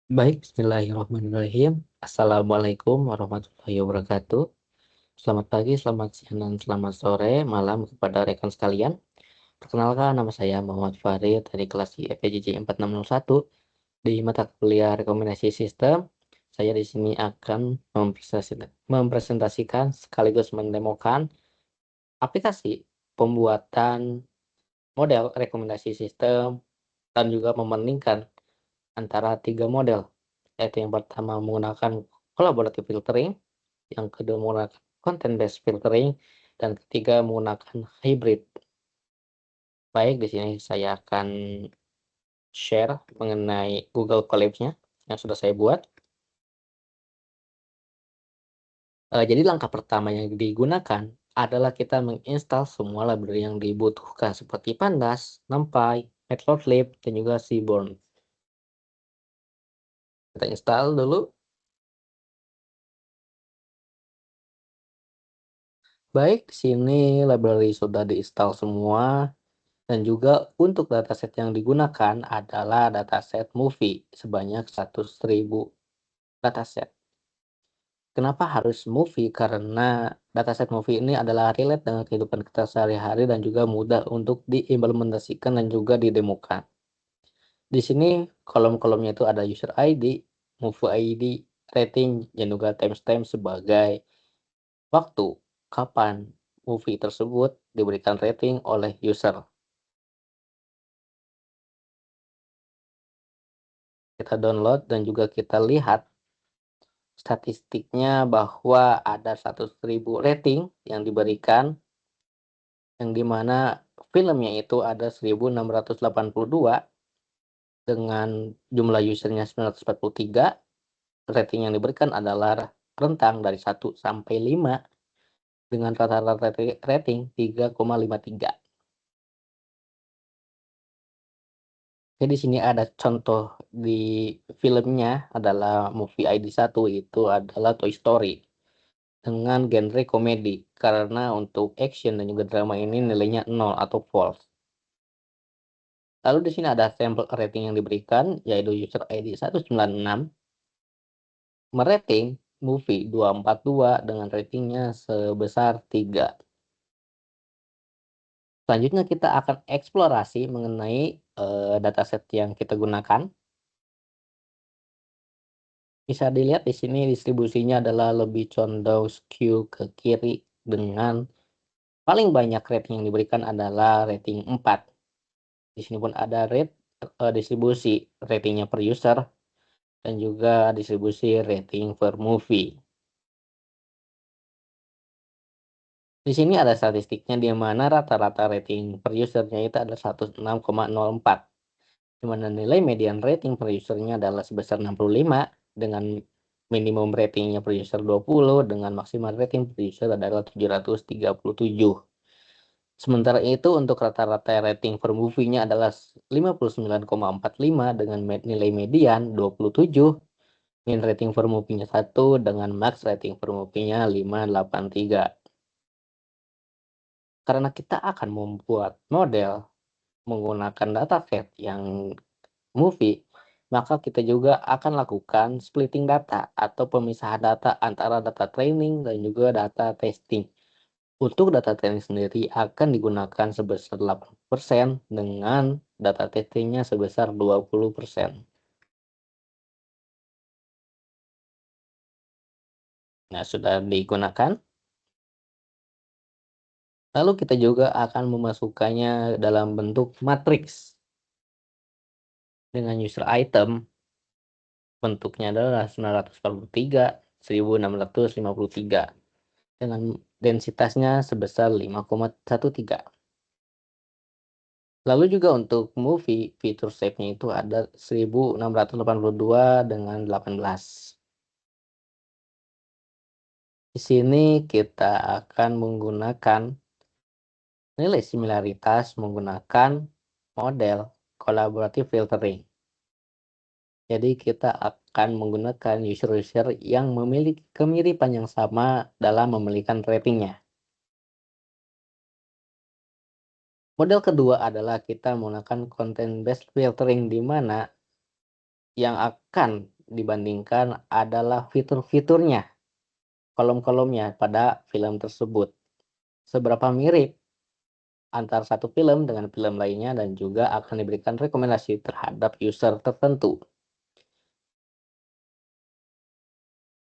Baik, bismillahirrahmanirrahim. Assalamualaikum warahmatullahi wabarakatuh. Selamat pagi, selamat siang, dan selamat sore, malam kepada rekan sekalian. Perkenalkan, nama saya Muhammad Farid dari kelas IPJJ 4601 di mata kuliah rekomendasi sistem. Saya di sini akan mempresentasikan sekaligus mendemokan aplikasi pembuatan model rekomendasi sistem dan juga membandingkan antara tiga model, yaitu yang pertama menggunakan collaborative filtering, yang kedua menggunakan content based filtering, dan ketiga menggunakan hybrid. Baik, di sini saya akan share mengenai Google Colabs-nya yang sudah saya buat. Jadi langkah pertama yang digunakan adalah kita menginstal semua library yang dibutuhkan seperti Pandas, NumPy, Matplotlib, dan juga Seaborn. Kita install dulu. Baik, di sini library sudah diinstal semua. Dan juga untuk dataset yang digunakan adalah dataset movie sebanyak 100.000 dataset. Kenapa harus movie? Karena dataset movie ini adalah relate dengan kehidupan kita sehari-hari dan juga mudah untuk diimplementasikan dan juga didemokan. Di sini kolom-kolomnya itu ada user ID, movie ID, rating, dan juga timestamp sebagai waktu kapan movie tersebut diberikan rating oleh user. Kita download dan juga kita lihat statistiknya bahwa ada 100.000 rating yang diberikan, yang dimana filmnya itu ada 1.682 dengan jumlah usernya 943. Rating yang diberikan adalah rentang dari 1 sampai 5 dengan rata-rata rating 3,53. Jadi di sini ada contoh di filmnya adalah movie ID 1, itu adalah Toy Story dengan genre komedi, karena untuk action dan juga drama ini nilainya 0 atau false. Lalu di sini ada sampel rating yang diberikan, yaitu user ID 196 merating movie 242 dengan ratingnya sebesar 3. Selanjutnya kita akan eksplorasi mengenai dataset yang kita gunakan. Bisa dilihat di sini distribusinya adalah lebih condong skew ke kiri dengan paling banyak rating yang diberikan adalah rating 4. Di sini pun ada distribusi ratingnya per user dan juga distribusi rating per movie. Di sini ada statistiknya di mana rata-rata rating per usernya itu adalah 106,04. Di mana nilai median rating per usernya adalah sebesar 65 dengan minimum ratingnya per user 20 dengan maksimal rating per user adalah 737. Sementara itu untuk rata-rata rating per movie-nya adalah 59,45 dengan nilai median 27, min rating per movie-nya 1 dengan max rating per movie-nya 583. Karena kita akan membuat model menggunakan dataset yang movie, maka kita juga akan lakukan splitting data atau pemisahan data antara data training dan juga data testing. Untuk data training sendiri akan digunakan sebesar 8% dengan data testingnya sebesar 20%. Nah, sudah digunakan. Lalu kita juga akan memasukkannya dalam bentuk matriks dengan user item. Bentuknya adalah 943, 1653 dengan densitasnya sebesar 5,13. Lalu juga untuk movie fitur shape-nya itu ada 1682 dengan 18. Di sini kita akan menggunakan nilai similaritas menggunakan model collaborative filtering. Jadi kita akan menggunakan user-user yang memiliki kemiripan yang sama dalam memilihkan ratingnya. Model kedua adalah kita menggunakan content based filtering, di mana yang akan dibandingkan adalah fitur-fiturnya, kolom-kolomnya pada film tersebut. Seberapa mirip antara satu film dengan film lainnya dan juga akan diberikan rekomendasi terhadap user tertentu.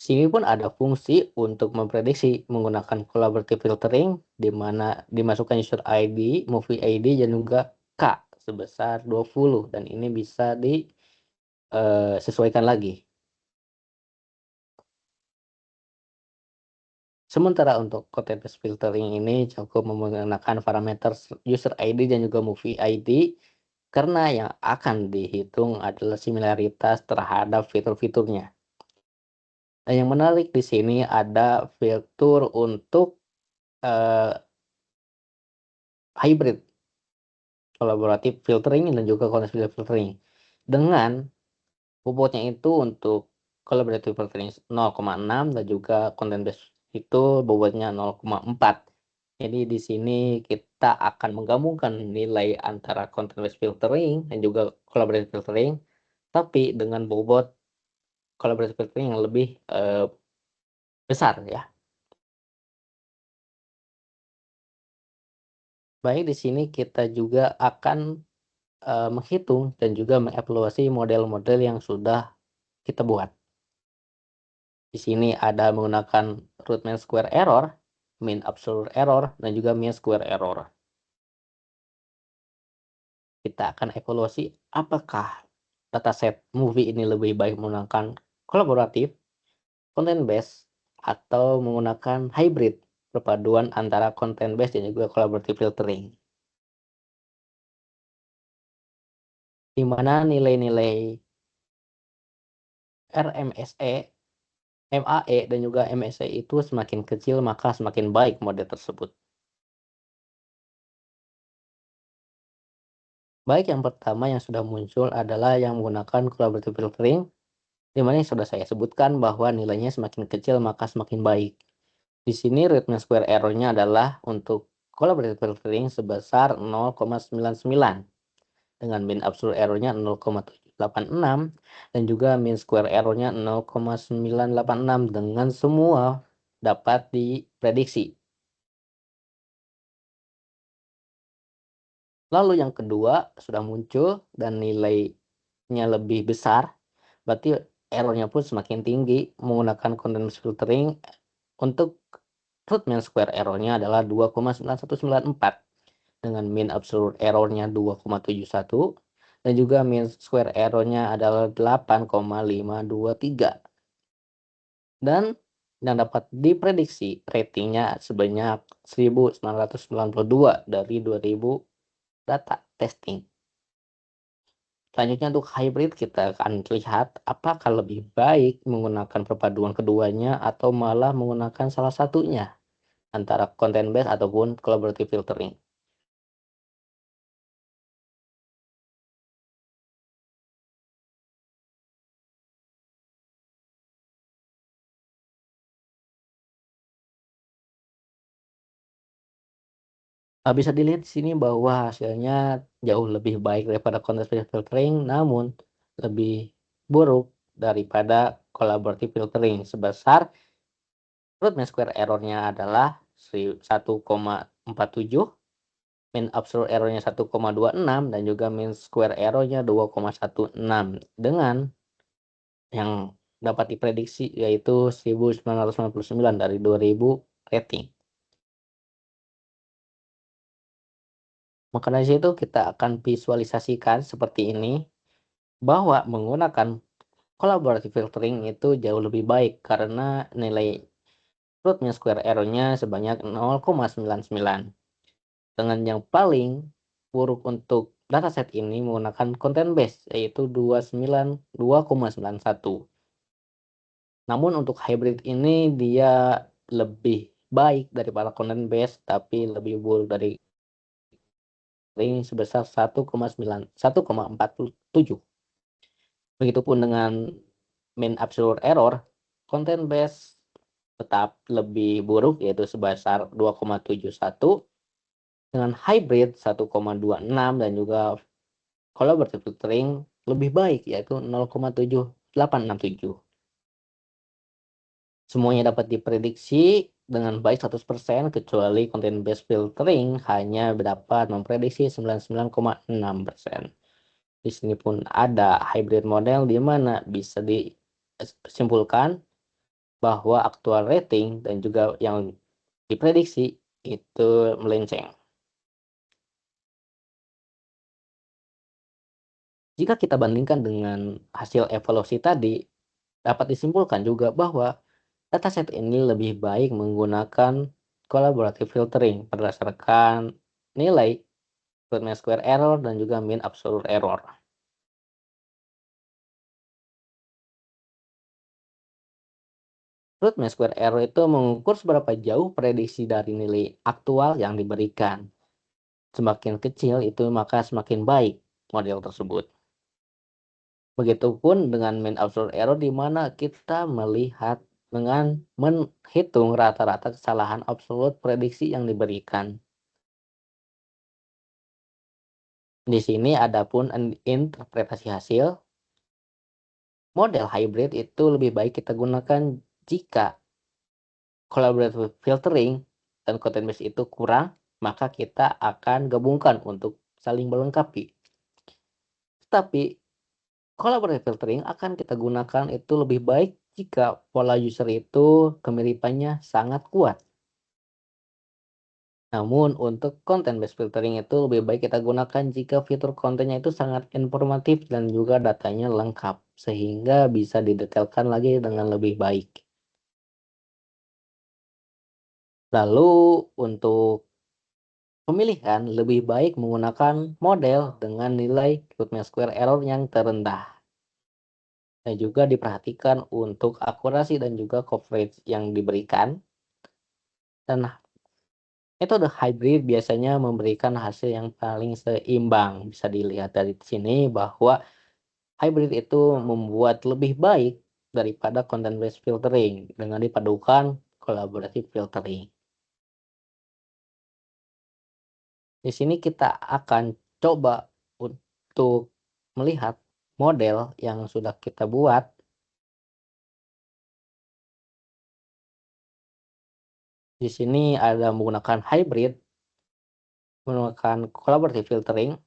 Sini pun ada fungsi untuk memprediksi menggunakan collaborative filtering di mana dimasukkan user ID, movie ID dan juga K sebesar 20 dan ini bisa disesuaikan lagi. Sementara untuk content based filtering ini cukup menggunakan parameter user ID dan juga movie ID karena yang akan dihitung adalah similaritas terhadap fitur-fiturnya. Nah, yang menarik di sini ada fitur untuk eh, hybrid collaborative filtering dan juga content based filtering. Dengan bobotnya itu untuk collaborative filtering 0,6 dan juga content based itu bobotnya 0,4. Jadi di sini kita akan menggabungkan nilai antara content based filtering dan juga collaborative filtering, tapi dengan bobot collaborative filtering yang lebih besar ya. Baik, di sini kita juga akan menghitung dan juga mengevaluasi model-model yang sudah kita buat. Di sini ada menggunakan root mean square error, mean absolute error, dan juga mean square error. Kita akan evaluasi apakah dataset movie ini lebih baik menggunakan kolaboratif, content based, atau menggunakan hybrid, perpaduan antara content based dan juga collaborative filtering. Di mana nilai-nilai RMSE, MAE, dan juga MSE itu semakin kecil maka semakin baik model tersebut. Baik, yang pertama yang sudah muncul adalah yang menggunakan collaborative filtering, di mana yang sudah saya sebutkan bahwa nilainya semakin kecil maka semakin baik. Di sini root mean square error-nya adalah untuk collaborative filtering sebesar 0,99 dengan mean absolute error-nya 0,786 dan juga mean square error-nya 0,986 dengan semua dapat diprediksi. Lalu yang kedua sudah muncul dan nilainya lebih besar, berarti error-nya pun semakin tinggi menggunakan content filtering. Untuk root mean square error-nya adalah 2,9194 dengan mean absolute error-nya 2,71 dan juga mean square error-nya adalah 8,523 dan yang dapat diprediksi ratingnya sebanyak 1992 dari 2000 data testing. Selanjutnya untuk hybrid kita akan lihat apakah lebih baik menggunakan perpaduan keduanya atau malah menggunakan salah satunya antara content based ataupun collaborative filtering. Bisa dilihat di sini bahwa hasilnya jauh lebih baik daripada content based filtering, namun lebih buruk daripada collaborative filtering sebesar root mean square error-nya adalah 1,47, mean absolute error-nya 1,26 dan juga mean square error-nya 2,16 dengan yang dapat diprediksi yaitu 1999 dari 2000 rating. Maka dari situ kita akan visualisasikan seperti ini bahwa menggunakan collaborative filtering itu jauh lebih baik karena nilai root mean square error-nya sebanyak 0,99. Dengan yang paling buruk untuk dataset ini menggunakan content base yaitu 2,91. Namun untuk hybrid ini dia lebih baik daripada content base tapi lebih buruk dari ini sebesar 1,47. Begitupun dengan mean absolute error, content base tetap lebih buruk yaitu sebesar 2,71 dengan hybrid 1,26 dan juga collaborative filtering lebih baik yaitu 0,7 867. Semuanya dapat diprediksi dengan baik 100% kecuali content based filtering hanya dapat memprediksi 99,6%. Di sini pun ada hybrid model di mana bisa disimpulkan bahwa aktual rating dan juga yang diprediksi itu melenceng. Jika kita bandingkan dengan hasil evaluasi tadi, dapat disimpulkan juga bahwa dataset ini lebih baik menggunakan collaborative filtering berdasarkan nilai root mean square error dan juga mean absolute error. Root mean square error itu mengukur seberapa jauh prediksi dari nilai aktual yang diberikan. Semakin kecil itu maka semakin baik model tersebut. Begitupun dengan mean absolute error di mana kita melihat dengan menghitung rata-rata kesalahan absolut prediksi yang diberikan. Di sini adapun interpretasi hasil, model hybrid itu lebih baik kita gunakan jika collaborative filtering dan content based itu kurang, maka kita akan gabungkan untuk saling melengkapi. Tetapi collaborative filtering akan kita gunakan itu lebih baik jika pola user itu kemiripannya sangat kuat. Namun untuk content based filtering itu lebih baik kita gunakan jika fitur kontennya itu sangat informatif dan juga datanya lengkap sehingga bisa didetailkan lagi dengan lebih baik. Lalu untuk pemilihan lebih baik menggunakan model dengan nilai root mean square error yang terendah. Dan juga diperhatikan untuk akurasi dan juga coverage yang diberikan. Dan metode hybrid biasanya memberikan hasil yang paling seimbang. Bisa dilihat dari sini bahwa hybrid itu membuat lebih baik daripada content based filtering dengan dipadukan collaborative filtering. Di sini kita akan coba untuk melihat model yang sudah kita buat. Di sini ada menggunakan hybrid, menggunakan collaborative filtering,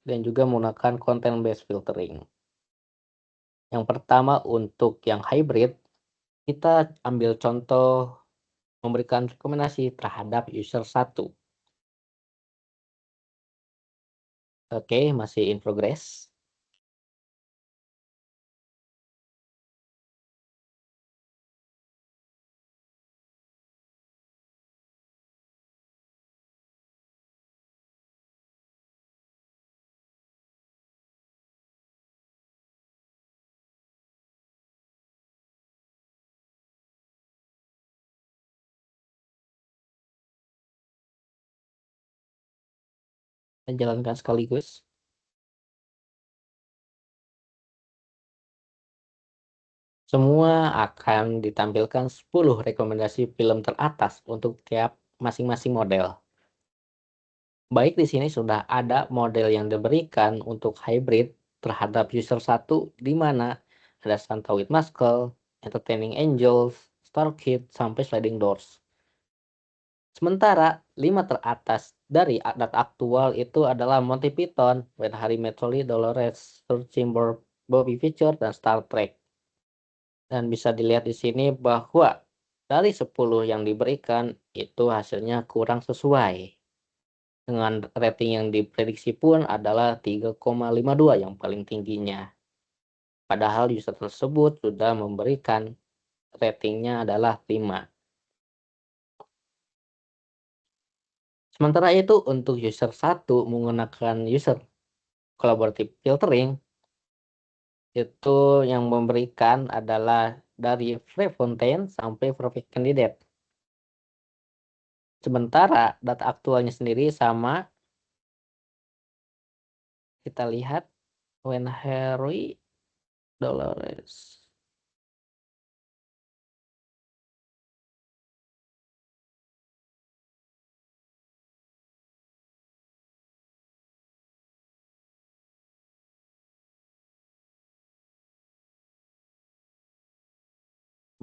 dan juga menggunakan content based filtering. Yang pertama untuk yang hybrid, kita ambil contoh memberikan rekomendasi terhadap user 1. Oke, masih in progress. Kita jalankan sekaligus. Semua akan ditampilkan 10 rekomendasi film teratas untuk tiap masing-masing model. Baik di sini sudah ada model yang diberikan untuk hybrid terhadap user 1 di mana ada Santa with Muscle, Entertaining Angels, Star Kid, sampai Sliding Doors. Sementara 5 teratas dari data aktual itu adalah Monty Python, When Harry Met Sally, Dolores, Searching for Bobby Fischer, dan Star Trek. Dan bisa dilihat di sini bahwa dari 10 yang diberikan itu hasilnya kurang sesuai. Dengan rating yang diprediksi pun adalah 3,52 yang paling tingginya. Padahal user tersebut sudah memberikan ratingnya adalah 5. Sementara itu untuk user 1 menggunakan user collaborative filtering itu yang memberikan adalah dari Prefontaine sampai Perfect Candidate. Sementara data aktualnya sendiri sama. Kita lihat When Harry, Dolores.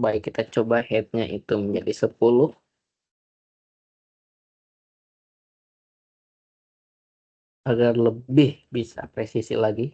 Baik, kita coba head-nya itu menjadi 10 agar lebih bisa presisi lagi.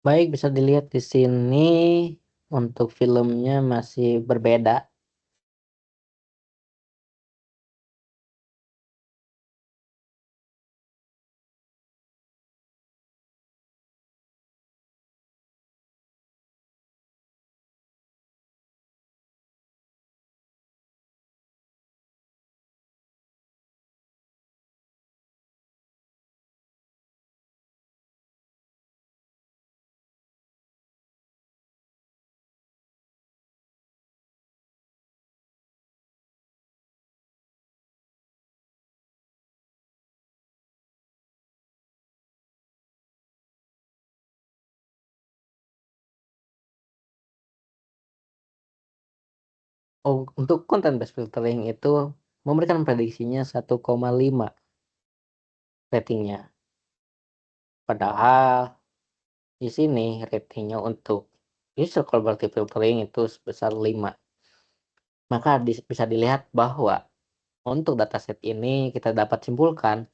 Baik, bisa dilihat di sini untuk filmnya masih berbeda. Oh, untuk konten based filtering itu memberikan prediksinya 1,5 ratingnya. Padahal di sini ratingnya untuk user collaborative filtering itu sebesar 5. Maka bisa dilihat bahwa untuk dataset ini kita dapat simpulkan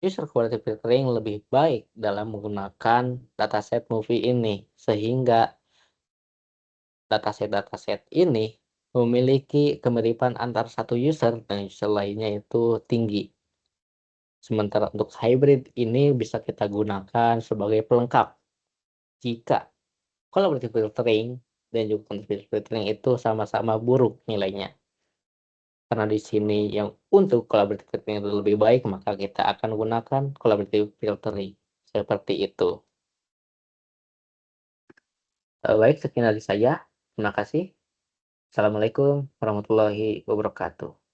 user quality filtering lebih baik dalam menggunakan dataset movie ini, sehingga dataset-dataset ini memiliki kemiripan antar satu user dan user lainnya itu tinggi. Sementara untuk hybrid ini bisa kita gunakan sebagai pelengkap jika collaborative filtering dan juga quantitative filtering itu sama-sama buruk nilainya. Karena di sini yang untuk collaborative filtering itu lebih baik, maka kita akan gunakan collaborative filtering. Seperti itu. Baik, sekian dari saya. Terima kasih. Assalamualaikum warahmatullahi wabarakatuh.